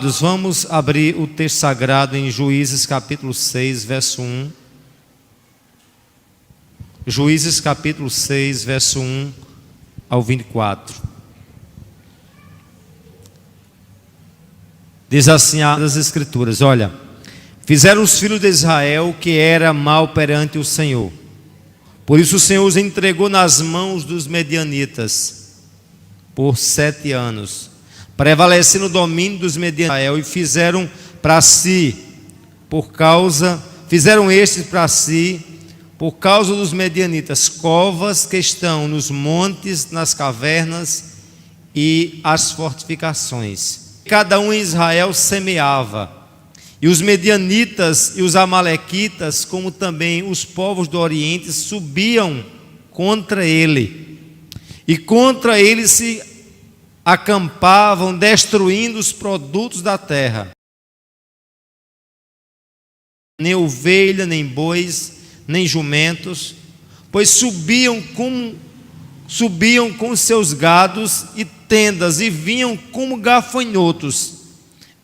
Vamos abrir o texto sagrado em Juízes capítulo 6, verso 1. Juízes capítulo 6, verso 1 ao 24. Diz assim as Escrituras: olha, fizeram os filhos de Israel o que era mal perante o Senhor. Por isso o Senhor os entregou nas mãos dos medianitas por 7 anos. Prevalecendo o domínio dos medianitas Israel, e fizeram estes para si, por causa dos medianitas, covas que estão nos montes, nas cavernas e as fortificações. Cada um em Israel semeava, e os medianitas e os amalequitas, como também os povos do Oriente, subiam contra ele, e contra ele se acampavam, destruindo os produtos da terra. Nem ovelha, nem bois, nem jumentos, pois subiam com seus gados e tendas, e vinham como gafanhotos,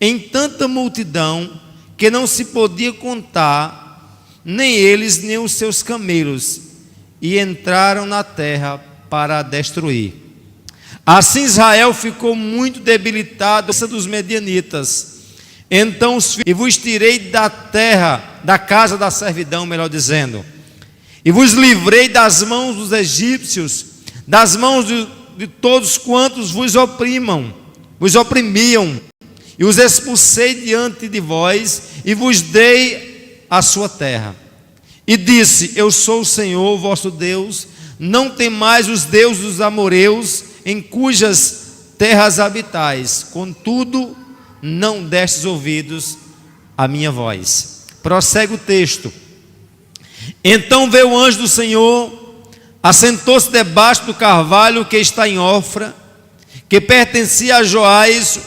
em tanta multidão, que não se podia contar, nem eles, nem os seus camelos, e entraram na terra para a destruir. Assim Israel ficou muito debilitado dos medianitas. Então e vos tirei da terra, da casa da servidão, melhor dizendo, e vos livrei das mãos dos egípcios, das mãos de todos quantos vos oprimiam, e os expulsei diante de vós, e vos dei a sua terra. E disse: eu sou o Senhor vosso Deus, não temais os deuses dos amoreus, em cujas terras habitais, contudo, não destes ouvidos à minha voz. Prossegue o texto. Então veio o anjo do Senhor, assentou-se debaixo do carvalho que está em Ofra, que pertencia a Joás,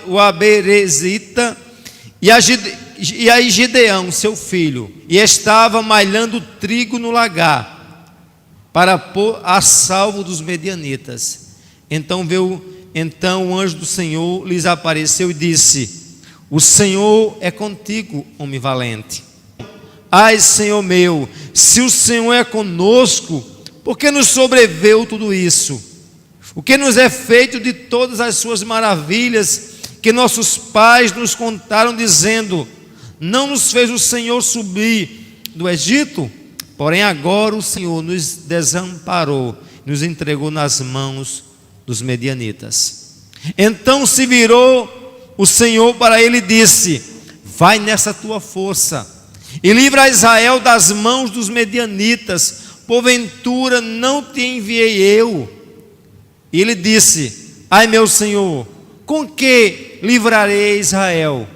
o Aberezita, e a Gideão, seu filho, e estava malhando trigo no lagar, para pôr a salvo dos medianitas. Então o anjo do Senhor lhes apareceu e disse: o Senhor é contigo, homem valente. Ai, Senhor meu, se o Senhor é conosco, por que nos sobreveio tudo isso? O que nos é feito de todas as suas maravilhas que nossos pais nos contaram, dizendo: não nos fez o Senhor subir do Egito? Porém agora o Senhor nos desamparou, nos entregou nas mãos dos medianitas. Então se virou o Senhor para ele e disse: vai nessa tua força e livra Israel das mãos dos medianitas, porventura não te enviei eu? E ele disse: ai, meu Senhor, com que livrarei Israel?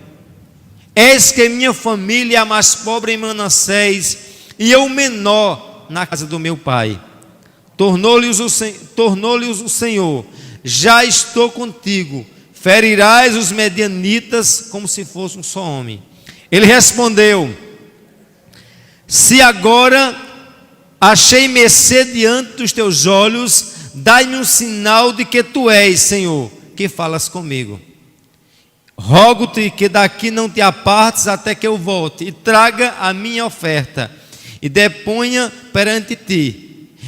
Eis que minha família é a mais pobre em Manassés, e eu o menor na casa do meu pai. Tornou-lhes o Senhor: já estou contigo, ferirás os medianitas como se fosse um só homem. Ele respondeu: se agora achei mercê diante dos teus olhos, dai-me um sinal de que tu és, Senhor, que falas comigo. Rogo-te que daqui não te apartes até que eu volte e traga a minha oferta e deponha perante ti.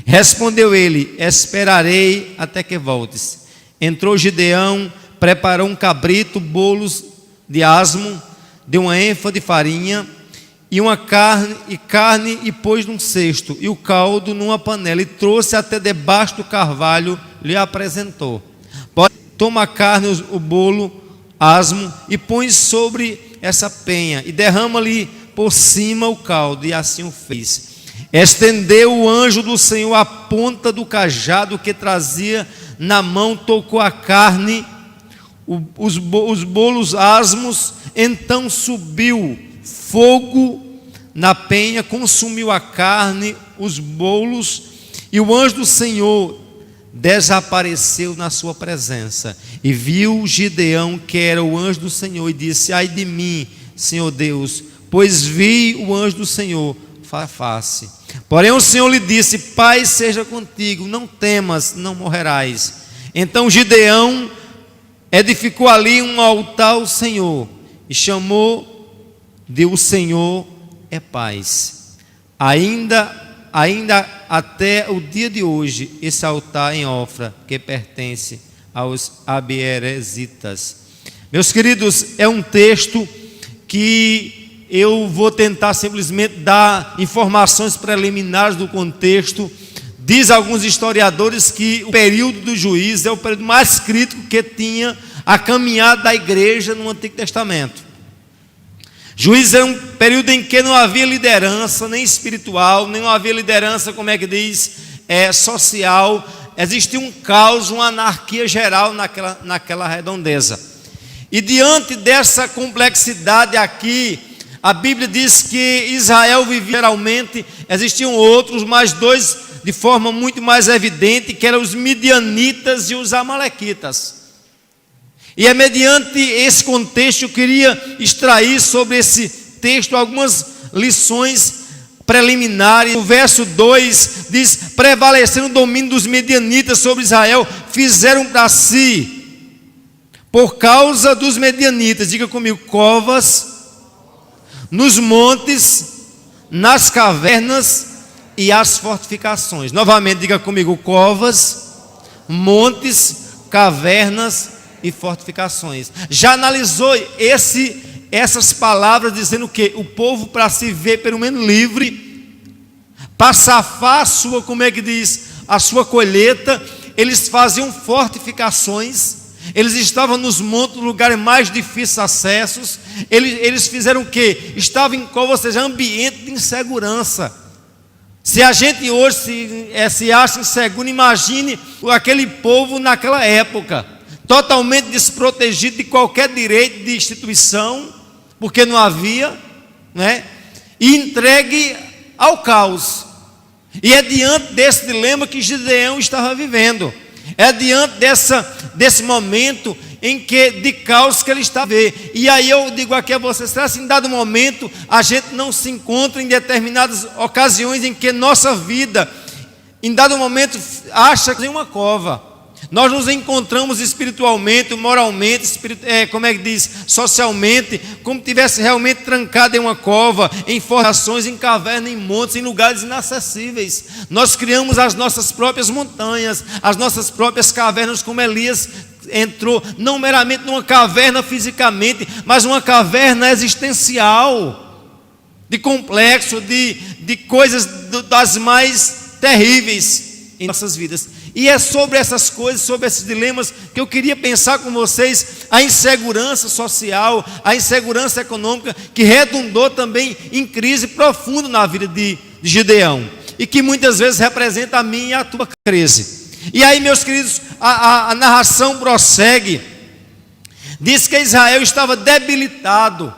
Respondeu ele: esperarei até que voltes. Entrou Gideão, preparou um cabrito, bolos de asmo, de uma êfa de farinha e uma carne, e pôs num cesto, e o caldo numa panela, e trouxe até debaixo do carvalho, lhe apresentou. Toma a carne, o bolo, asmo, e põe sobre essa penha, e derrama-lhe por cima o caldo, e assim o fez. Estendeu o anjo do Senhor a ponta do cajado que trazia na mão, tocou a carne, os bolos asmos, então subiu fogo na penha, consumiu a carne, os bolos, e o anjo do Senhor desapareceu na sua presença. E viu Gideão que era o anjo do Senhor, e disse: ai de mim, Senhor Deus, pois vi o anjo do Senhor face. Porém o Senhor lhe disse: paz seja contigo, não temas, não morrerás. Então Gideão edificou ali um altar ao Senhor e chamou de O Senhor é Paz. Ainda até o dia de hoje, esse altar em Ofra, que pertence aos Abierezitas. Meus queridos, é um texto que eu vou tentar simplesmente dar informações preliminares do contexto. Diz alguns historiadores que o período do juiz é o período mais crítico que tinha a caminhada da igreja no Antigo Testamento. Juiz é um período em que não havia liderança, nem espiritual, nem não havia liderança, como é que diz, social. Existia um caos, uma anarquia geral naquela redondeza. E diante dessa complexidade aqui, a Bíblia diz que Israel vivia geralmente, existiam outros, mas dois de forma muito mais evidente, que eram os midianitas e os amalequitas. E é mediante esse contexto eu queria extrair sobre esse texto algumas lições preliminares. O verso 2 diz: prevalecendo o domínio dos medianitas sobre Israel, fizeram para si, por causa dos medianitas, diga comigo, covas nos montes, nas cavernas e as fortificações. Novamente, diga comigo, covas, montes, cavernas e fortificações. Já analisou essas palavras dizendo o quê? O povo, para se ver pelo menos livre, para safar a sua, como é que diz, a sua colheita, eles faziam fortificações. Eles estavam nos montes, lugares mais difíceis de acessos. Eles fizeram o quê? Estavam em cova, ou seja, ambiente de insegurança. Se a gente hoje se acha inseguro, imagine aquele povo naquela época, totalmente desprotegido de qualquer direito de instituição, porque não havia, né? E entregue ao caos. E é diante desse dilema que Gideão estava vivendo. É diante desse momento em que, de caos que ele está vivendo. E aí eu digo aqui a vocês, será que em dado momento a gente não se encontra em determinadas ocasiões em que nossa vida, em dado momento, acha que tem uma cova. Nós nos encontramos espiritualmente, moralmente, como é que diz, socialmente, como tivesse realmente trancado em uma cova, em formações, em cavernas, em montes, em lugares inacessíveis. Nós criamos as nossas próprias montanhas, as nossas próprias cavernas, como Elias entrou, não meramente numa caverna fisicamente, mas uma caverna existencial, de complexo, de coisas das mais terríveis em nossas vidas. E é sobre essas coisas, sobre esses dilemas, que eu queria pensar com vocês a insegurança social, a insegurança econômica, que redundou também em crise profunda na vida de Gideão, e que muitas vezes representa a minha e a tua crise. E aí, meus queridos, a narração prossegue, diz que Israel estava debilitado,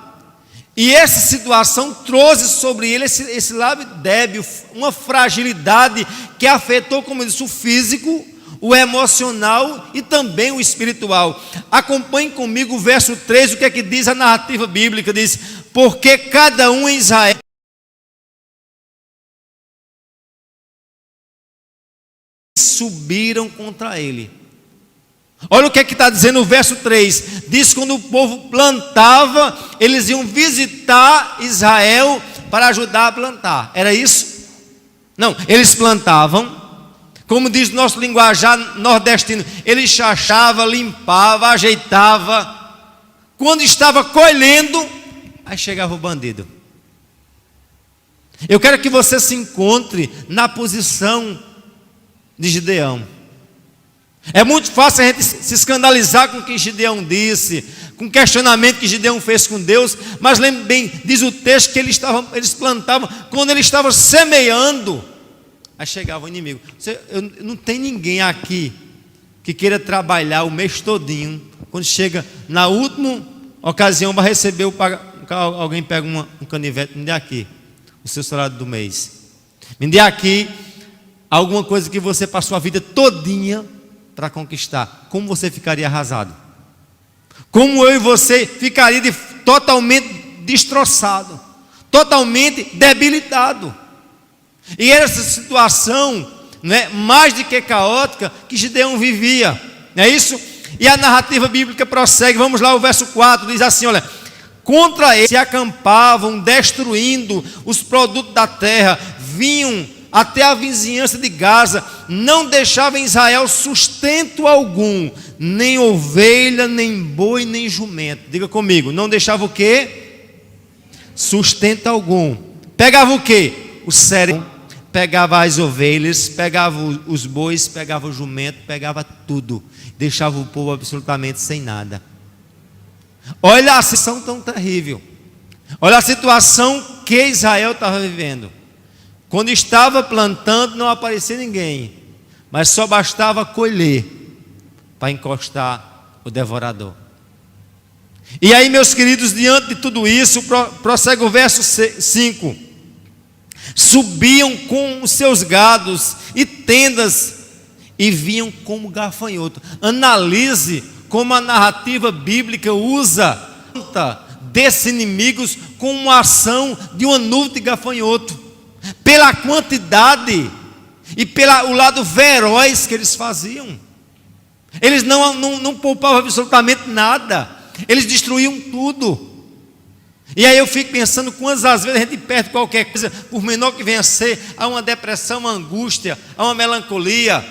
e essa situação trouxe sobre ele esse lado débil, uma fragilidade que afetou, como eu disse, o físico, o emocional e também o espiritual. Acompanhe comigo o verso 3, o que é que diz a narrativa bíblica, diz: porque cada um em Israel subiram contra ele. Olha o que é que está dizendo o verso 3, diz: quando o povo plantava, eles iam visitar Israel para ajudar a plantar, era isso? Não, eles plantavam, como diz nosso linguajar nordestino, ele chachava, limpava, ajeitava. Quando estava colhendo, aí chegava o bandido. Eu quero que você se encontre na posição de Gideão. É muito fácil a gente se escandalizar com o que Gideão disse, com o questionamento que Gideão fez com Deus, mas lembre bem, diz o texto que eles plantavam, quando ele estava semeando, aí chegava o inimigo. Não tem ninguém aqui que queira trabalhar o mês todinho, quando chega na última ocasião vai receber alguém pega um canivete, me dê aqui o seu salário do mês, me dê aqui alguma coisa que você passou a vida todinha para conquistar. Como você ficaria arrasado? Como eu e você ficaria totalmente destroçado, totalmente debilitado. E era essa situação, né, mais do que caótica, que Gideão vivia, não é isso? E a narrativa bíblica prossegue, vamos lá, o verso 4 diz assim, olha: contra eles se acampavam, destruindo os produtos da terra, vinham até a vizinhança de Gaza, não deixavam em Israel sustento algum, nem ovelha, nem boi, nem jumento. Diga comigo, não deixava o quê? Sustento algum. Pegava o quê? O cereal, pegava as ovelhas, pegava os bois, pegava o jumento, pegava tudo. Deixava o povo absolutamente sem nada. Olha a situação tão terrível. Olha a situação que Israel estava vivendo. Quando estava plantando, não aparecia ninguém, mas só bastava colher para encostar o devorador. E aí, meus queridos, diante de tudo isso, prossegue o verso 5. Subiam com os seus gados e tendas e vinham como gafanhoto. Analise como a narrativa bíblica usa desses inimigos com uma ação de uma nuvem de gafanhoto, pela quantidade e pelo lado feroz que eles faziam. Eles não poupavam absolutamente nada, eles destruíam tudo. E aí eu fico pensando, quantas vezes a gente perde qualquer coisa, por menor que venha a ser, há uma depressão, uma angústia, há uma melancolia.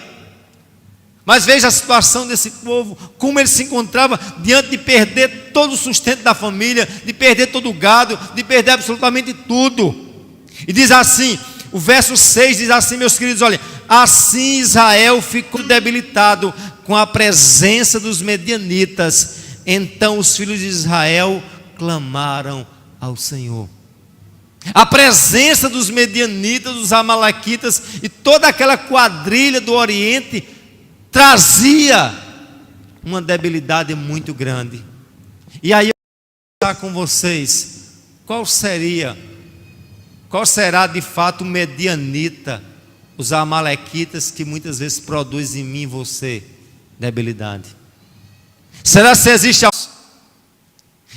Mas veja a situação desse povo, como ele se encontrava diante de perder todo o sustento da família, de perder todo o gado, de perder absolutamente tudo. E diz assim, o verso 6 diz assim, meus queridos, olha: assim Israel ficou debilitado com a presença dos medianitas. Então os filhos de Israel clamaram ao Senhor. A presença dos medianitas, dos amalequitas e toda aquela quadrilha do Oriente trazia uma debilidade muito grande. E aí eu vou conversar com vocês, qual será de fato o medianita, os amalequitas que muitas vezes produzem em mim e você debilidade? Será se existe algo?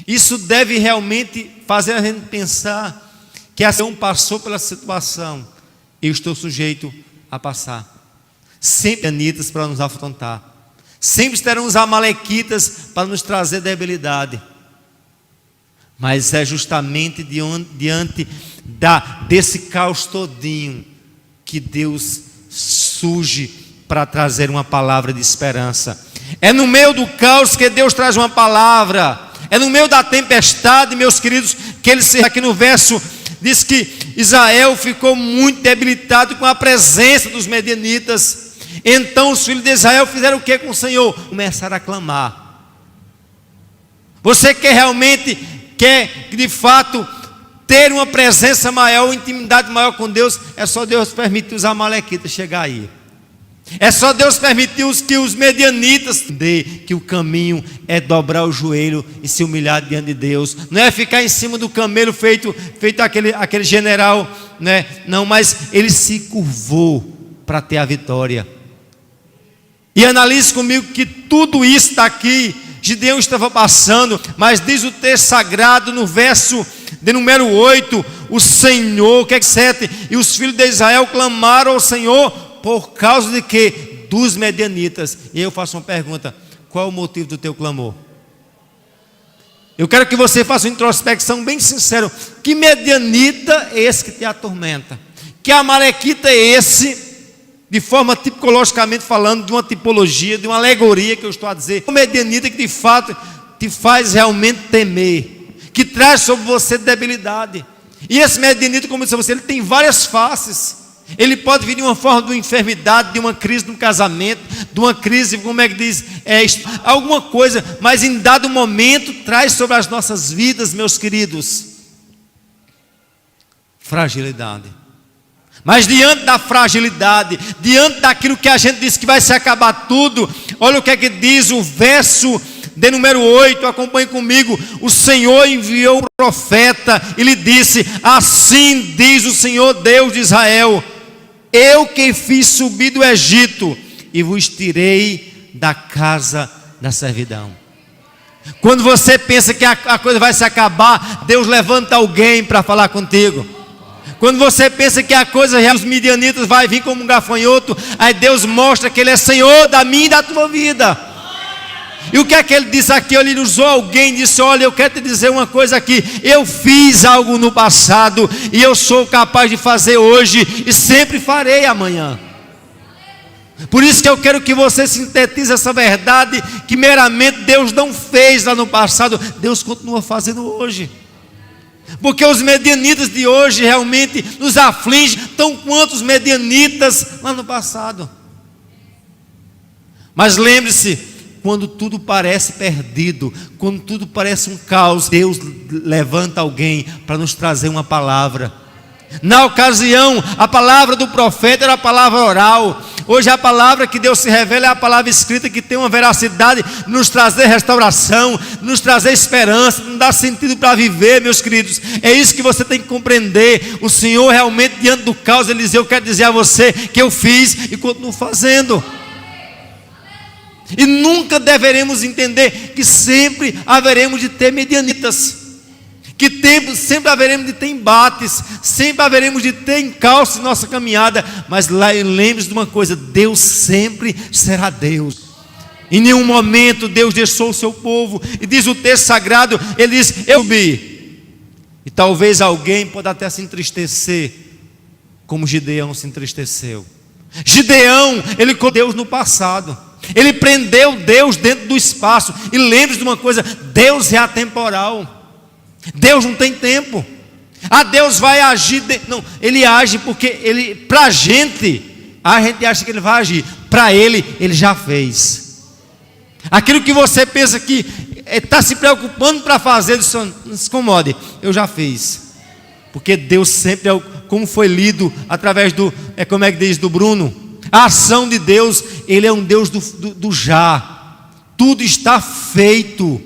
Isso deve realmente fazer a gente pensar que a situação passou pela situação, eu estou sujeito a passar. Sempre anitas para nos afrontar, sempre terão os amalequitas para nos trazer debilidade. Mas é justamente diante desse caos todinho que Deus surge para trazer uma palavra de esperança. É no meio do caos que Deus traz uma palavra. É no meio da tempestade, meus queridos, que ele se aqui no verso diz que Israel ficou muito debilitado com a presença dos medianitas. Então os filhos de Israel fizeram o que com o Senhor? Começaram a clamar. Você quer de fato ter uma presença maior, uma intimidade maior com Deus? É só Deus permitir os amalequitas chegar aí. É só Deus permitir que os medianitas que o caminho é dobrar o joelho e se humilhar diante de Deus. Não é ficar em cima do camelo feito aquele general, né? Não, mas ele se curvou para ter a vitória. E analise comigo que tudo isso está aqui, Gideão estava passando, mas diz o texto sagrado no verso de número 8, o Senhor, que é 7, e os filhos de Israel clamaram ao Senhor, por causa de quê? Dos medianitas. E aí eu faço uma pergunta: qual é o motivo do teu clamor? Eu quero que você faça uma introspecção bem sincera. Que medianita é esse que te atormenta? Que amalequita é esse? De forma tipologicamente falando, de uma tipologia, de uma alegoria que eu estou a dizer. O medianita que de fato te faz realmente temer, que traz sobre você debilidade. E esse medianita, como eu disse a você, ele tem várias faces. Ele pode vir de uma forma de uma enfermidade, de uma crise no casamento, de uma crise, como é que diz, alguma coisa, mas em dado momento traz sobre as nossas vidas, meus queridos, fragilidade. Mas diante da fragilidade, diante daquilo que a gente diz que vai se acabar tudo, olha o que é que diz o verso de número 8, acompanhe comigo. O Senhor enviou o profeta e lhe disse: assim diz o Senhor Deus de Israel: eu que fiz subir do Egito e vos tirei da casa da servidão. Quando você pensa que a coisa vai se acabar, Deus levanta alguém para falar contigo. Quando você pensa que a coisa real, os midianitas vai vir como um gafanhoto, aí Deus mostra que Ele é Senhor da minha e da tua vida. E o que é que ele disse aqui? Ele usou alguém e disse: olha, eu quero te dizer uma coisa aqui. Eu fiz algo no passado e eu sou capaz de fazer hoje e sempre farei amanhã. Por isso que eu quero que você sintetize essa verdade, que meramente Deus não fez lá no passado, Deus continua fazendo hoje. Porque os medianitas de hoje realmente nos afligem, tão quanto os medianitas lá no passado. Mas lembre-se, quando tudo parece perdido, quando tudo parece um caos, Deus levanta alguém para nos trazer uma palavra. Na ocasião, a palavra do profeta era a palavra oral. Hoje a palavra que Deus se revela é a palavra escrita, que tem uma veracidade, nos trazer restauração, nos trazer esperança, nos dar sentido para viver, meus queridos. É isso que você tem que compreender. O Senhor realmente, diante do caos, Ele diz: eu quero dizer a você que eu fiz e continuo fazendo. E nunca deveremos entender que sempre haveremos de ter medianitas, que sempre haveremos de ter embates, sempre haveremos de ter encalços em nossa caminhada. Mas lembre-se de uma coisa: Deus sempre será Deus. Em nenhum momento Deus deixou o seu povo. E diz o texto sagrado, Ele diz: eu subi. E talvez alguém pode até se entristecer, como Gideão se entristeceu. Gideão, ele com Deus no passado, ele prendeu Deus dentro do espaço. E lembre-se de uma coisa: Deus é atemporal. Deus não tem tempo. Deus vai agir. Não, Ele age porque para a gente acha que Ele vai agir. Para Ele já fez. Aquilo que você pensa que está se preocupando para fazer, não se incomode, eu já fiz. Porque Deus sempre é, como foi lido através como é que diz, do Bruno, a ação de Deus, Ele é um Deus do já. Tudo está feito.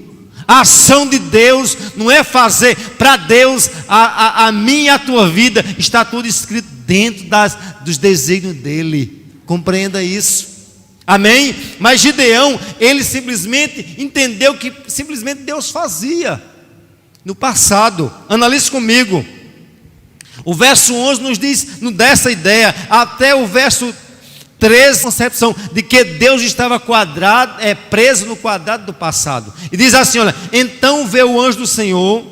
A ação de Deus não é fazer. Para Deus, a minha e a tua vida, está tudo escrito dentro dos desígnios dEle. Compreenda isso. Amém? Mas Gideão, ele simplesmente entendeu que simplesmente Deus fazia no passado. Analise comigo. O verso 11 nos dá essa ideia. Até o verso 13, concepção de que Deus estava preso no quadrado do passado. E diz assim, olha: então veio o anjo do Senhor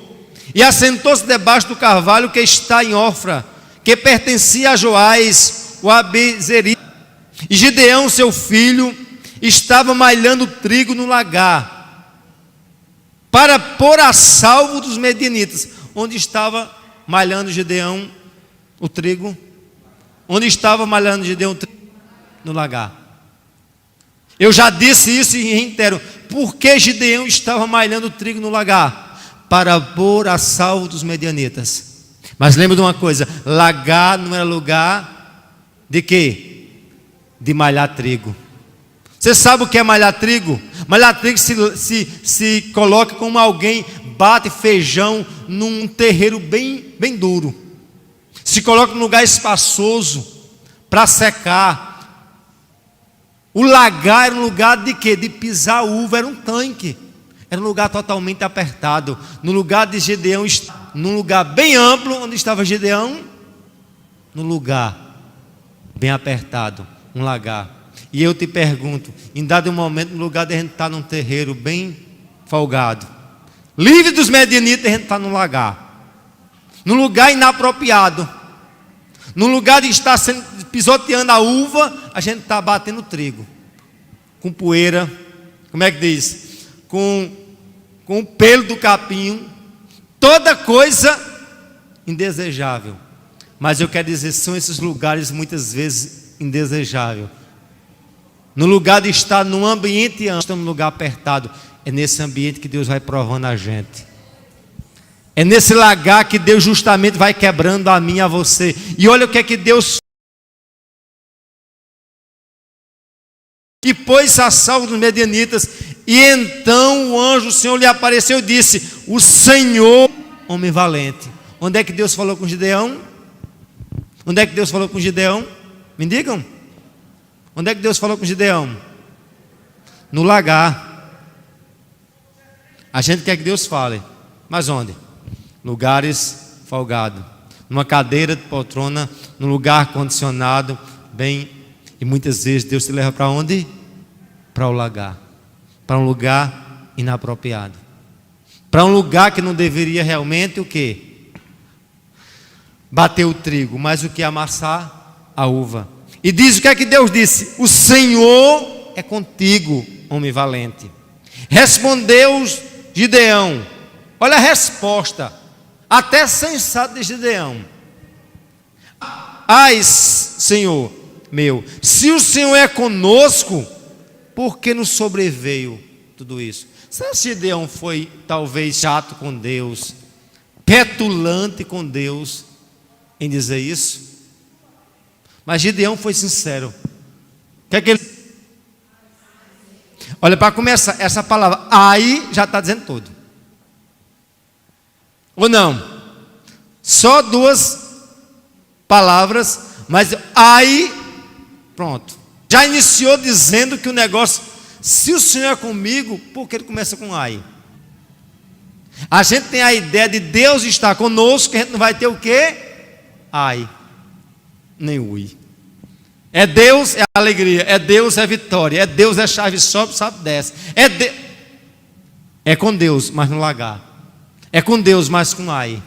e assentou-se debaixo do carvalho que está em Ofra, que pertencia a Joás, o Abizerita. E Gideão, seu filho, estava malhando trigo no lagar, para pôr a salvo dos medianitas. Onde estava malhando Gideão o trigo? Onde estava malhando Gideão o trigo? No lagar. Eu já disse isso e reitero: por que Gideão estava malhando trigo no lagar? Para pôr a salvo dos medianitas. Mas lembra de uma coisa: lagar não era lugar de quê? De malhar trigo. Você sabe o que é malhar trigo? Malhar trigo se coloca como alguém bate feijão num terreiro bem duro. Se coloca num lugar espaçoso para secar. O lagar era um lugar de quê? De pisar uva, era um tanque. Era um lugar totalmente apertado. No lugar de Gideão, num lugar bem amplo, onde estava Gideão, num lugar bem apertado, um lagar. E eu te pergunto, em dado momento, no lugar de a gente estar num terreiro bem folgado, livre dos medianitas, a gente está num lagar, num lugar inapropriado, num lugar de estar pisoteando a uva, a gente está batendo trigo, com poeira, como é que diz? Com o pelo do capim, toda coisa indesejável. Mas eu quero dizer, são esses lugares muitas vezes indesejáveis. No lugar de estar num ambiente, estamos num lugar apertado. É nesse ambiente que Deus vai provando a gente. É nesse lagar que Deus justamente vai quebrando a mim e a você. E olha o que é que Deus... E pôs a salvo dos medianitas. E então o anjo do Senhor lhe apareceu e disse: o Senhor, homem valente. Onde é que Deus falou com Gideão? Onde é que Deus falou com Gideão? Me digam. Onde é que Deus falou com Gideão? No lagar. A gente quer que Deus fale. Mas onde? Lugares folgados. Numa cadeira de poltrona, num lugar condicionado, bem. E muitas vezes Deus te leva para onde? Para o lagar. para um lugar inapropriado, para um lugar que não deveria realmente o quê? Bater o trigo, mas o que? Amassar a uva. E diz o que é que Deus disse: o Senhor é contigo, homem valente. Respondeu Gideão, olha a resposta, até sensata de Gideão: ai, Senhor meu, se o Senhor é conosco, por que nos sobreveio tudo isso? Será que Gideão foi talvez chato com Deus, petulante com Deus em dizer isso? Mas Gideão foi sincero. O que é que ele... Olha, para começar, essa palavra ai já está dizendo tudo. Ou não? Só duas palavras, mas ai, pronto. Já iniciou dizendo que o negócio, se o Senhor é comigo, por que ele começa com ai? A gente tem a ideia de Deus estar conosco, que a gente não vai ter o quê? Ai, nem ui. É Deus, é alegria, é Deus, é vitória, é Deus, é chave, sobe, sabe, desce. É com Deus, mas no lagar. É com Deus, mas com ai.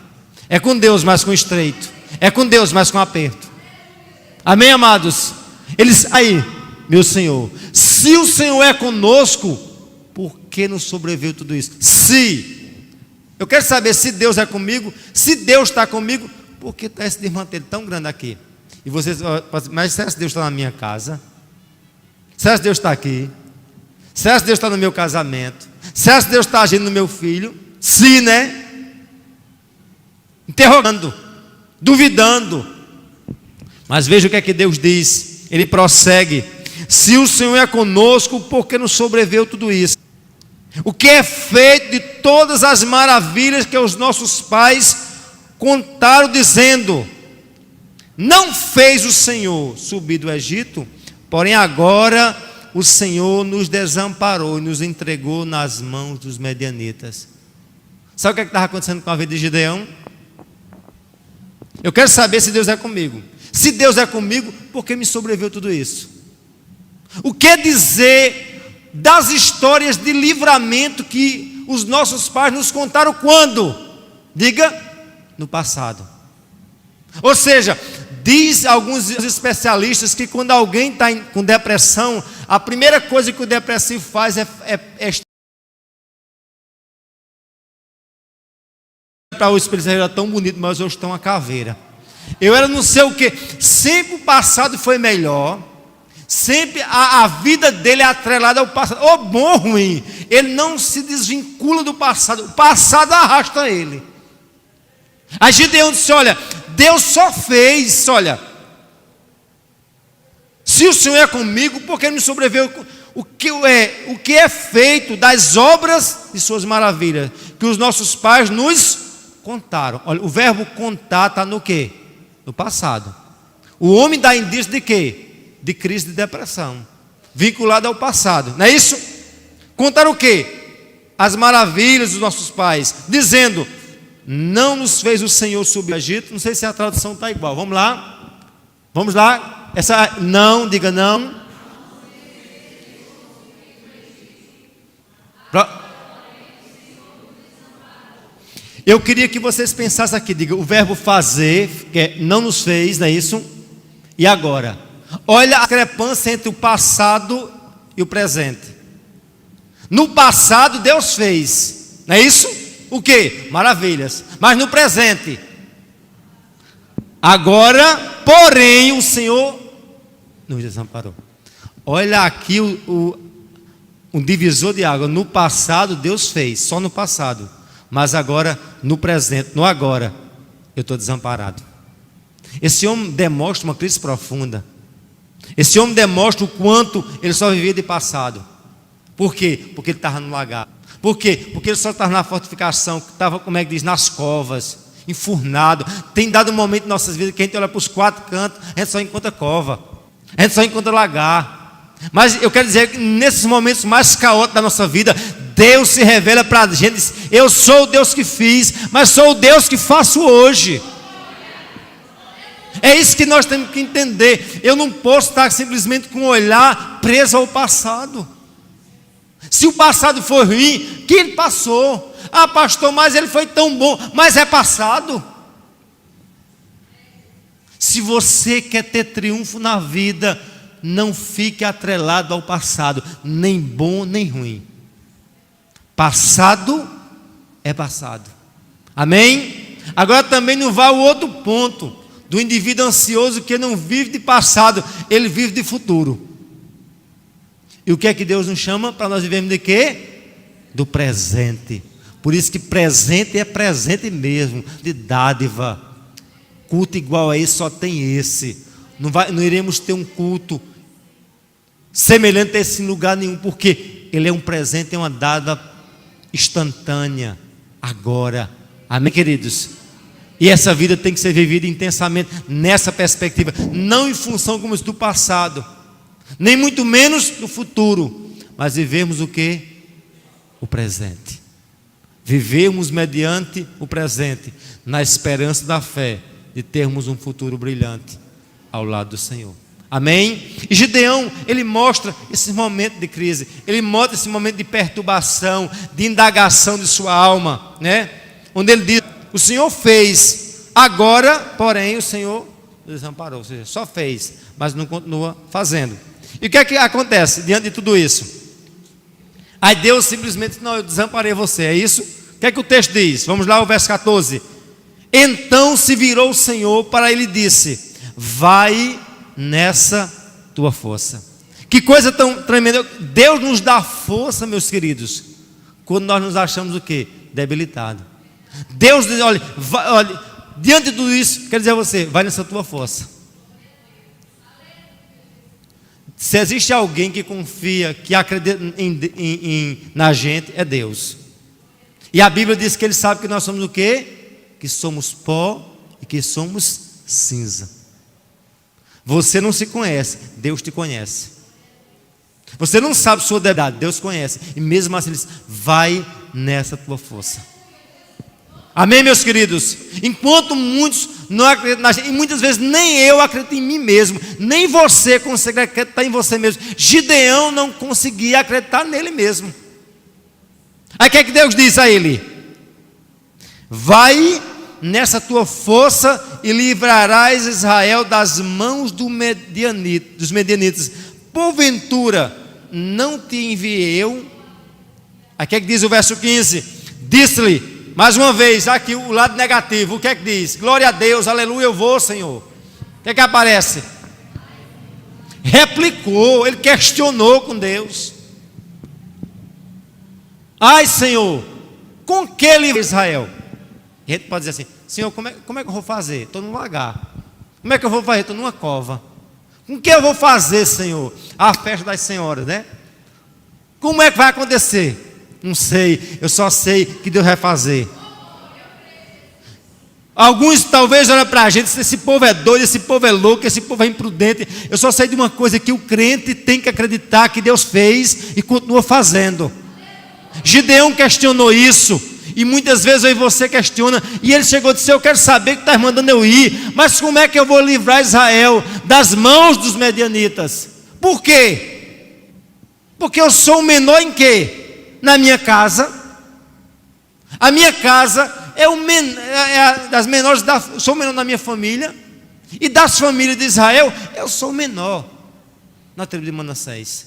É com Deus, mas com estreito. É com Deus, mas com aperto. Amém, amados? Eles, aí, meu Senhor, se o Senhor é conosco, por que nos sobreveio tudo isso? Se, eu quero saber se Deus é comigo, se Deus está comigo, por que está esse desmantelho tão grande aqui? E vocês, mas será que Deus está na minha casa? Será que Deus está aqui? Será que Deus está no meu casamento? Será que Deus está agindo no meu filho? Se, né? Interrogando, duvidando. Mas veja o que é que Deus diz. Ele prossegue: se o Senhor é conosco, por que nos sobreveio tudo isso? O que é feito de todas as maravilhas que os nossos pais contaram, dizendo: não fez o Senhor subir do Egito, porém agora o Senhor nos desamparou e nos entregou nas mãos dos medianitas. Sabe o que estava acontecendo com a vida de Gideão? Eu quero saber se Deus é comigo. Se Deus é comigo, por que me sobreveio tudo isso? O que dizer das histórias de livramento que os nossos pais nos contaram quando? Diga, no passado. Ou seja, diz alguns especialistas que quando alguém está com depressão, a primeira coisa que o depressivo faz é para o espelho, era tão bonito, mas hoje está uma caveira. Eu era não sei o que. Sempre o passado foi melhor. Sempre a vida dele é atrelada ao passado. Ou bom ou ruim, ele não se desvincula do passado. O passado arrasta ele. A Gideão disse: olha, Deus só fez, olha, se o Senhor é comigo, por que me sobreveio o que é feito das obras de suas maravilhas, que os nossos pais nos contaram. Olha, o verbo contar está no quê? No passado. O homem dá indício de quê? De crise de depressão, vinculado ao passado, não é isso? Contaram o quê? As maravilhas dos nossos pais, dizendo: não nos fez o Senhor subir ao Egito. Não sei se a tradução está igual. Vamos lá? Vamos lá? Essa não, diga não. Eu queria que vocês pensassem aqui, diga, o verbo fazer, que é não nos fez, não é isso? E agora? Olha a discrepância entre o passado e o presente. No passado Deus fez, não é isso? O que? Maravilhas. Mas no presente, agora, porém, o Senhor nos desamparou. Olha aqui um divisor de água. No passado Deus fez, só no passado. Mas agora, no presente, no agora, eu estou desamparado. Esse homem demonstra uma crise profunda. Esse homem demonstra o quanto ele só vivia de passado. Por quê? Porque ele estava no lagar. Por quê? Porque ele só estava na fortificação, que estava, como é que diz, nas covas, enfurnado. Tem dado um momento em nossas vidas que a gente olha para os quatro cantos, a gente só encontra cova, a gente só encontra lagar. Mas eu quero dizer que nesses momentos mais caóticos da nossa vida, Deus se revela para a gente. Eu sou o Deus que fiz, mas sou o Deus que faço hoje. É isso que nós temos que entender. Eu não posso estar simplesmente com o olhar preso ao passado. Se o passado foi ruim, que ele passou. Ah, pastor, mas ele foi tão bom. Mas é passado. Se você quer ter triunfo na vida, não fique atrelado ao passado, nem bom nem ruim. Passado é passado. Amém? Agora também não vá ao outro ponto do indivíduo ansioso que não vive de passado, ele vive de futuro. E o que é que Deus nos chama para nós vivermos de quê? Do presente. Por isso que presente é presente mesmo, de dádiva. Culto igual a esse só tem esse. Não iremos ter um culto semelhante a esse em lugar nenhum, porque ele é um presente, é uma dádiva instantânea, agora. Amém, queridos? E essa vida tem que ser vivida intensamente nessa perspectiva, não em função como do passado, nem muito menos do futuro, mas vivemos o que? O presente. Vivemos mediante o presente, na esperança da fé de termos um futuro brilhante ao lado do Senhor. Amém? E Gideão, ele mostra esse momento de crise, ele mostra esse momento de perturbação, de indagação de sua alma, né? Onde ele diz: o Senhor fez, agora, porém, o Senhor desamparou. Ou seja, só fez, mas não continua fazendo. E o que é que acontece diante de tudo isso? Aí Deus simplesmente diz: não, eu desamparei você, é isso? O que é que o texto diz? Vamos lá, o verso 14. Então se virou o Senhor para ele e disse: vai nessa tua força. Que coisa tão tremenda. Deus nos dá força, meus queridos, quando nós nos achamos o quê? Debilitados. Deus diz: olha, diante de tudo isso, quer dizer a você, vai nessa tua força. Se existe alguém que confia, que acredita na gente, é Deus. E a Bíblia diz que Ele sabe que nós somos o quê? Que somos pó e que somos cinza. Você não se conhece, Deus te conhece. Você não sabe sua debilidade, Deus conhece. E mesmo assim Ele diz: vai nessa tua força. Amém, meus queridos? Enquanto muitos não acreditam na gente, e muitas vezes nem eu acredito em mim mesmo, nem você consegue acreditar em você mesmo. Gideão não conseguia acreditar nele mesmo. Aí o que é que Deus diz a ele? Vai nessa tua força e livrarás Israel das mãos dos medianitas. Porventura não te enviei eu? Aí o que é que diz o verso 15? Disse-lhe, mais uma vez, aqui o lado negativo, o que é que diz? Glória a Deus, aleluia, eu vou, Senhor. O que é que aparece? Replicou, ele questionou com Deus. Ai, Senhor, com que livrar Israel? E a gente pode dizer assim: Senhor, como é que eu vou fazer? Estou num lagar. Como é que eu vou fazer? Estou numa cova. Com que eu vou fazer, Senhor? A festa das senhoras, né? Como é que vai acontecer? Não sei, eu só sei que Deus vai fazer. Alguns talvez olhem para a gente: esse povo é doido, esse povo é louco, esse povo é imprudente. Eu só sei de uma coisa, que o crente tem que acreditar que Deus fez e continua fazendo. Gideão questionou isso, e muitas vezes eu e você questiona, e ele chegou e disse: eu quero saber que está mandando eu ir, mas como é que eu vou livrar Israel das mãos dos medianitas? Por quê? Porque eu sou o menor em quê? Na minha casa. A minha casa é das menores, sou o menor na minha família, e das famílias de Israel eu sou o menor na tribo de Manassés.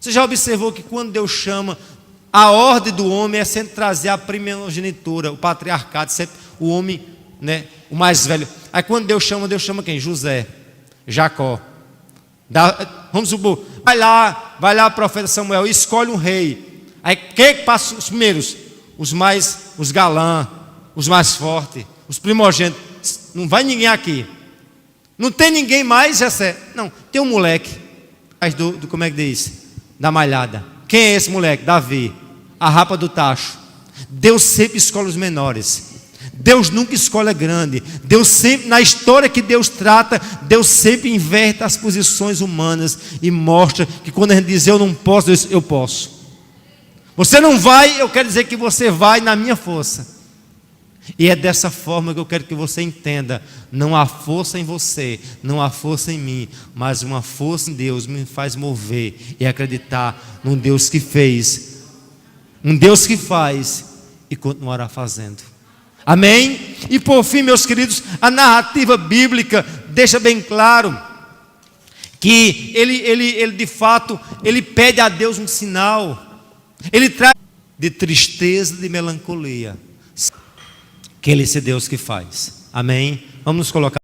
Você já observou que quando Deus chama, a ordem do homem é sempre trazer a primogenitura, o patriarcado, sempre o homem, né, o mais velho. Aí quando Deus chama quem? José, Jacó. Vamos supor, vai lá o profeta Samuel, escolhe um rei. Aí quem passa os primeiros? Os galãs, os mais fortes, os primogênitos. Não vai ninguém aqui. Não tem ninguém mais, Jessé. Não, tem um moleque, como é que diz? Da malhada. Quem é esse moleque? Davi, a rapa do tacho. Deus sempre escolhe os menores. Deus nunca escolhe a grande. Deus sempre, na história que Deus trata, Deus sempre inverte as posições humanas e mostra que quando a gente diz eu não posso, Deus diz, eu posso. Você não vai, eu quero dizer que você vai na minha força. E é dessa forma que eu quero que você entenda: não há força em você, não há força em mim, mas uma força em Deus me faz mover e acreditar num Deus que fez, um Deus que faz e continuará fazendo. Amém? E por fim, meus queridos, a narrativa bíblica deixa bem claro que ele de fato, ele pede a Deus um sinal. Ele traz de tristeza, de melancolia, que Ele é esse Deus que faz. Amém? Vamos nos colocar.